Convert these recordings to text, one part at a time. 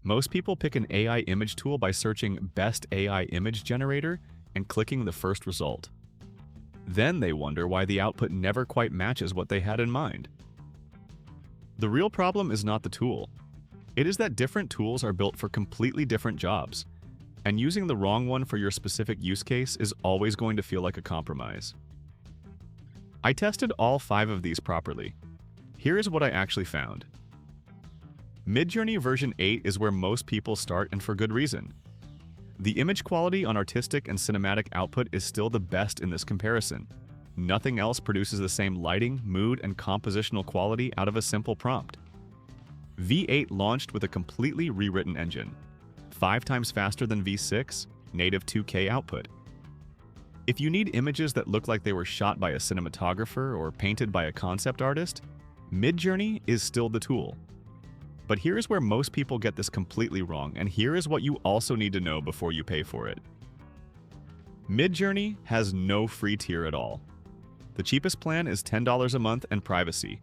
Most people pick an AI image tool by searching Best AI Image Generator and clicking the first result. Then they wonder why the output never quite matches what they had in mind. The real problem is not the tool. It is that different tools are built for completely different jobs, and using the wrong one for your specific use case is always going to feel like a compromise. I tested all 5 of these properly. Here is what I actually found. Midjourney version 8 is where most people start, and for good reason. The image quality on artistic and cinematic output is still the best in this comparison. Nothing else produces the same lighting, mood, and compositional quality out of a simple prompt. V8 launched with a completely rewritten engine, 5 times faster than V6, native 2K output. If you need images that look like they were shot by a cinematographer or painted by a concept artist, Midjourney is still the tool. But here is where most people get this completely wrong, and here is what you also need to know before you pay for it. Midjourney has no free tier at all. The cheapest plan is $10 a month and privacy.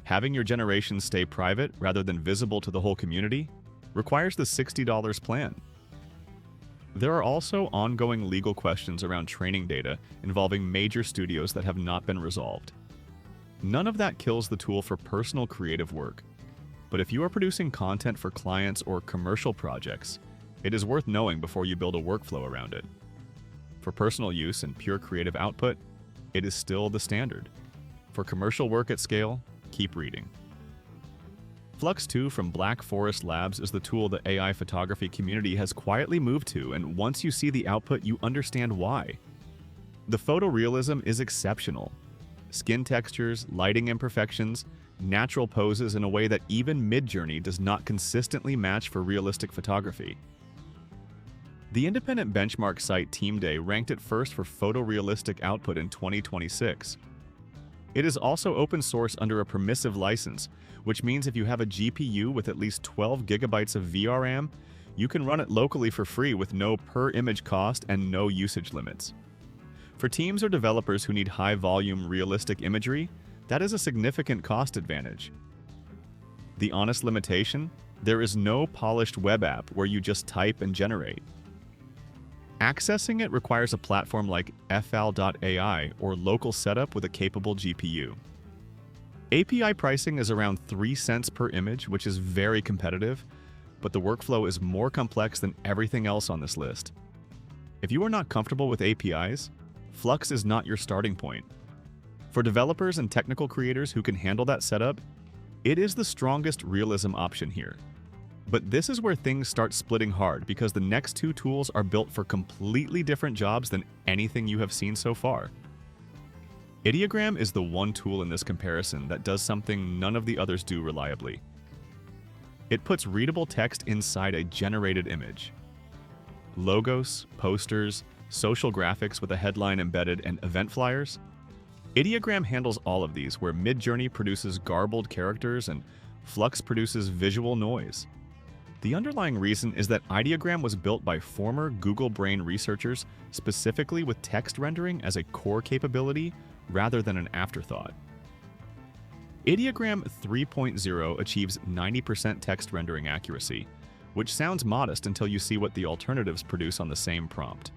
Having your generations stay private rather than visible to the whole community requires the $60 plan. There are also ongoing legal questions around training data involving major studios that have not been resolved. None of that kills the tool for personal creative work. But if you are producing content for clients or commercial projects, it is worth knowing before you build a workflow around it. For personal use and pure creative output, it is still the standard. For commercial work at scale, keep reading. Flux 2 from Black Forest Labs is the tool the AI photography community has quietly moved to, and once you see the output, you understand why. The photorealism is exceptional. Skin textures, lighting imperfections, natural poses in a way that even Midjourney does not consistently match for realistic photography. The independent benchmark site TeamDay ranked it first for photorealistic output in 2026. It is also open source under a permissive license, which means if you have a GPU with at least 12 gigabytes of VRAM, you can run it locally for free with no per-image cost and no usage limits. For teams or developers who need high-volume, realistic imagery, that is a significant cost advantage. The honest limitation? There is no polished web app where you just type and generate. Accessing it requires a platform like FL.ai or local setup with a capable GPU. API pricing is around 3 cents per image, which is very competitive, but the workflow is more complex than everything else on this list. If you are not comfortable with APIs, Flux is not your starting point. For developers and technical creators who can handle that setup, it is the strongest realism option here. But this is where things start splitting hard because the next 2 tools are built for completely different jobs than anything you have seen so far. Ideogram is the one tool in this comparison that does something none of the others do reliably. It puts readable text inside a generated image. Logos, posters, social graphics with a headline embedded, and event flyers. Ideogram handles all of these, where Midjourney produces garbled characters and Flux produces visual noise. The underlying reason is that Ideogram was built by former Google Brain researchers specifically with text rendering as a core capability rather than an afterthought. Ideogram 3.0 achieves 90% text rendering accuracy, which sounds modest until you see what the alternatives produce on the same prompt.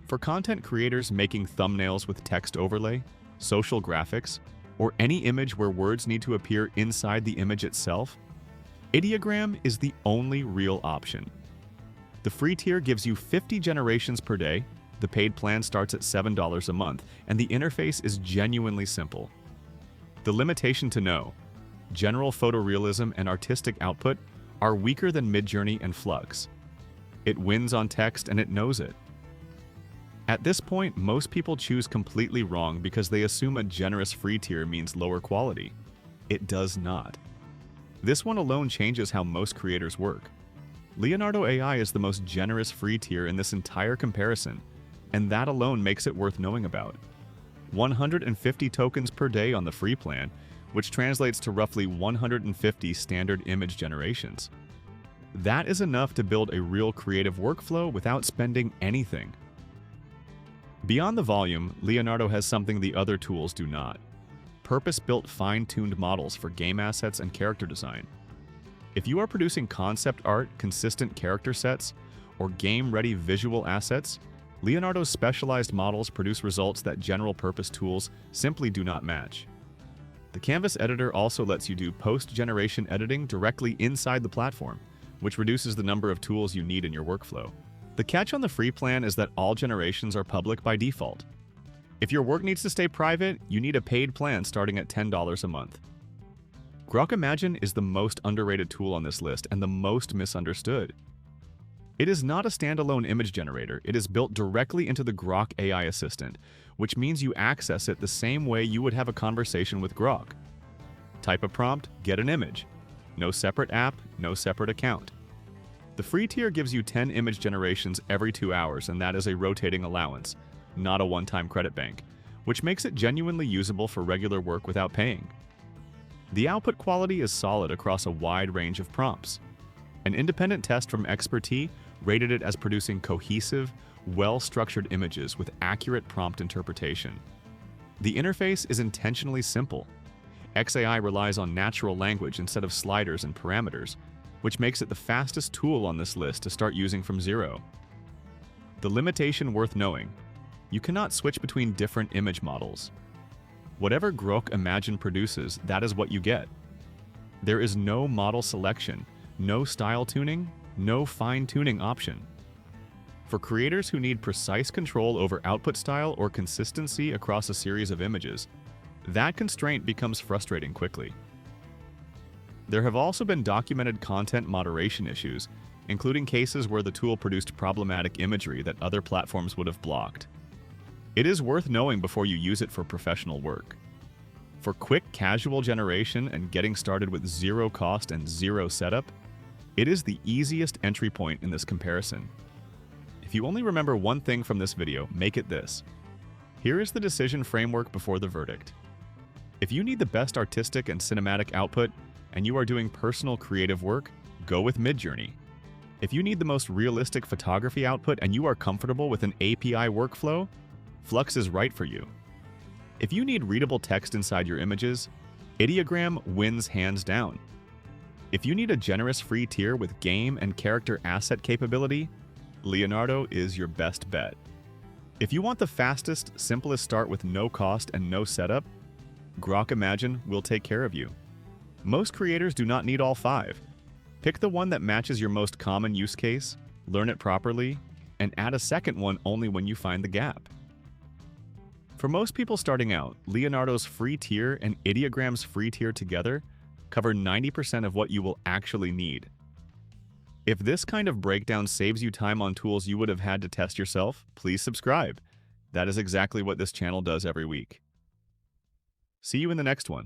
For content creators making thumbnails with text overlay, social graphics, or any image where words need to appear inside the image itself, Ideogram is the only real option. The free tier gives you 50 generations per day, the paid plan starts at $7 a month, and the interface is genuinely simple. The limitation to know: general photorealism and artistic output are weaker than Midjourney and Flux. It wins on text and it knows it. At this point, most people choose completely wrong because they assume a generous free tier means lower quality. It does not. This one alone changes how most creators work. Leonardo AI is the most generous free tier in this entire comparison, and that alone makes it worth knowing about. 150 tokens per day on the free plan, which translates to roughly 150 standard image generations. That is enough to build a real creative workflow without spending anything. Beyond the volume, Leonardo has something the other tools do not: purpose-built fine-tuned models for game assets and character design. If you are producing concept art, consistent character sets, or game-ready visual assets, Leonardo's specialized models produce results that general-purpose tools simply do not match. The Canvas editor also lets you do post-generation editing directly inside the platform, which reduces the number of tools you need in your workflow. The catch on the free plan is that all generations are public by default. If your work needs to stay private, you need a paid plan starting at $10 a month. Grok Imagine is the most underrated tool on this list and the most misunderstood. It is not a standalone image generator. It is built directly into the Grok AI assistant, which means you access it the same way you would have a conversation with Grok. Type a prompt, get an image. No separate app, no separate account. The free tier gives you 10 image generations every 2 hours, and that is a rotating allowance, not a one-time credit bank, which makes it genuinely usable for regular work without paying. The output quality is solid across a wide range of prompts. An independent test from Expertise rated it as producing cohesive, well-structured images with accurate prompt interpretation. The interface is intentionally simple. XAI relies on natural language instead of sliders and parameters, which makes it the fastest tool on this list to start using from zero. The limitation worth knowing: you cannot switch between different image models. Whatever Grok Imagine produces, that is what you get. There is no model selection, no style tuning, no fine-tuning option. For creators who need precise control over output style or consistency across a series of images, that constraint becomes frustrating quickly. There have also been documented content moderation issues, including cases where the tool produced problematic imagery that other platforms would have blocked. It is worth knowing before you use it for professional work. For quick, casual generation and getting started with zero cost and zero setup, it is the easiest entry point in this comparison. If you only remember one thing from this video, make it this. Here is the decision framework before the verdict. If you need the best artistic and cinematic output, and you are doing personal creative work, go with Midjourney. If you need the most realistic photography output and you are comfortable with an API workflow, Flux is right for you. If you need readable text inside your images, Ideogram wins hands down. If you need a generous free tier with game and character asset capability, Leonardo is your best bet. If you want the fastest, simplest start with no cost and no setup, Grok Imagine will take care of you. Most creators do not need all 5. Pick the one that matches your most common use case, learn it properly, and add a second one only when you find the gap. For most people starting out, Leonardo's free tier and Ideogram's free tier together cover 90% of what you will actually need. If this kind of breakdown saves you time on tools you would have had to test yourself, please subscribe. That is exactly what this channel does every week. See you in the next one.